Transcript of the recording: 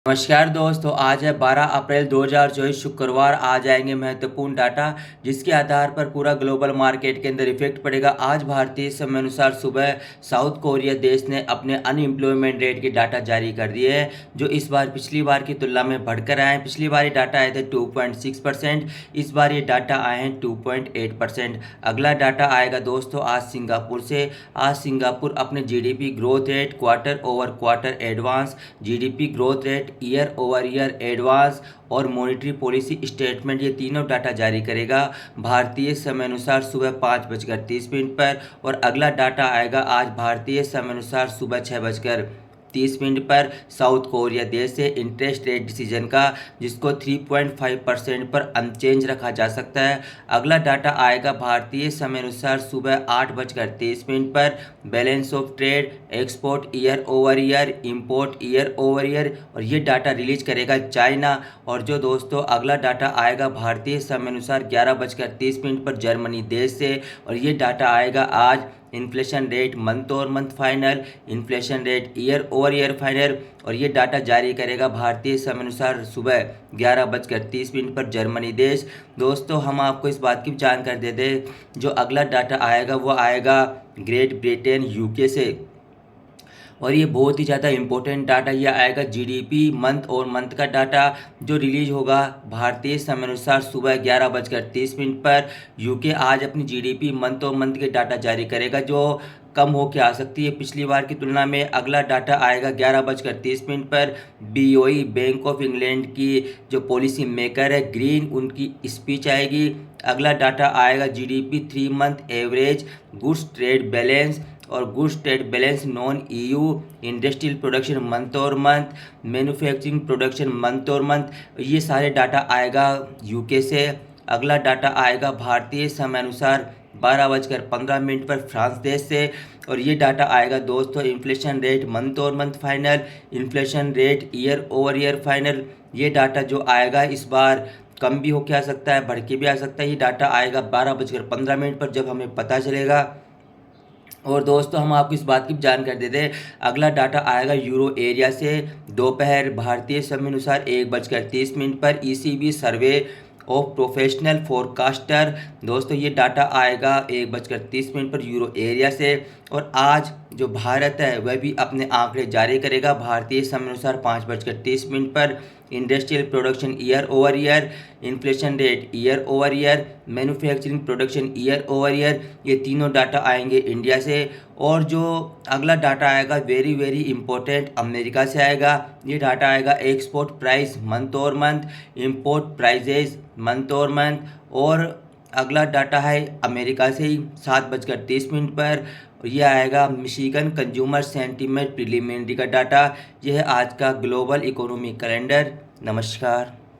नमस्कार दोस्तों, आज है 12 अप्रैल 2024 शुक्रवार। आज आएंगे महत्वपूर्ण डाटा जिसके आधार पर पूरा ग्लोबल मार्केट के अंदर इफेक्ट पड़ेगा। आज भारतीय समय अनुसार सुबह साउथ कोरिया देश ने अपने अनएम्प्लॉयमेंट रेट के डाटा जारी कर दिए हैं, जो इस बार पिछली बार की तुलना में बढ़कर आए हैं। पिछली बार ये डाटा आए थे 2.6%, इस बार ये डाटा आए हैं 2.8%। अगला डाटा आएगा दोस्तों आज सिंगापुर से। आज सिंगापुर अपने GDP growth rate, quarter over quarter advance GDP growth rate, year over year advance और मॉनेटरी पॉलिसी स्टेटमेंट, ये तीनों डाटा जारी करेगा भारतीय समय अनुसार सुबह 5:30 पर। और अगला डाटा आएगा आज भारतीय समय अनुसार सुबह 6:30 पर साउथ कोरिया देश से इंटरेस्ट रेट डिसीजन का, जिसको 3.5% पर अनचेंज रखा जा सकता है। अगला डाटा आएगा भारतीय समय अनुसार सुबह 8:30 पर balance of trade, export year over year, import year over year, और ये डाटा रिलीज करेगा चाइना। और जो दोस्तों अगला डाटा आएगा भारतीय समय अनुसार 11:30 पर जर्मनी देश से, और ये डाटा आएगा आज इन्फ्लेशन रेट मंथ और month final, inflation rate year over year final, और ये डाटा जारी करेगा भारतीय समय अनुसार सुबह 11:30 पर जर्मनी देश। दोस्तों हम आपको इस बात की जानकारी दे दें, जो अगला डाटा आएगा वो आएगा ग्रेट ब्रिटेन यूके से, और ये बहुत ही ज़्यादा इम्पोर्टेंट डाटा ये आएगा जीडीपी मंथ और मंथ का डाटा, जो रिलीज होगा भारतीय समय अनुसार सुबह 11:30 पर। यूके आज अपनी जीडीपी मंथ और मंथ के डाटा जारी करेगा, जो कम होके आ सकती है पिछली बार की तुलना में। अगला डाटा आएगा 11:30 पर। बीओई बैंक ऑफ इंग्लैंड की जो पॉलिसी मेकर है ग्रीन, उनकी स्पीच आएगी। अगला डाटा आएगा GDP 3 month average, goods trade balance और goods trade balance non EU, industrial production month और मंथ, मैन्युफैक्चरिंग प्रोडक्शन मंथ और मंथ, ये सारे डाटा आएगा यूके से। अगला डाटा आएगा भारतीय समय अनुसार 12:15 पर फ्रांस देश से, और ये डाटा आएगा दोस्तों इन्फ्लेशन रेट मंथ और month final, inflation rate year over year final. ये डाटा जो आएगा इस बार कम भी होके आ सकता है, बढ़ के भी आ सकता है। ये डाटा आएगा 12:15 पर, जब हमें पता चलेगा। और दोस्तों हम आपको इस बात की जानकारी दे दें, अगला डाटा आएगा यूरो एरिया से दोपहर भारतीय समय अनुसार 1:30 पर ECB survey of professional forecaster. दोस्तों ये डाटा आएगा 1:30 पर यूरो एरिया से। और आज जो भारत है वह भी अपने आंकड़े जारी करेगा भारतीय समय अनुसार 5:30 पर। Industrial production year over year, inflation rate year over year, manufacturing production year over year, ये तीनों डाटा आएंगे इंडिया से। और जो अगला डाटा आएगा वेरी वेरी इंपॉर्टेंट अमेरिका से आएगा। ये डाटा आएगा एक्सपोर्ट प्राइस मंथ और मंथ, इंपोर्ट प्राइजेज मंथ और मंथ, और अगला डाटा है अमेरिका से ही 7:30 पर। यह आएगा मिशिगन कंज्यूमर सेंटीमेंट प्रिलिमिनरी का डाटा। यह है आज का ग्लोबल इकोनॉमी कैलेंडर। नमस्कार।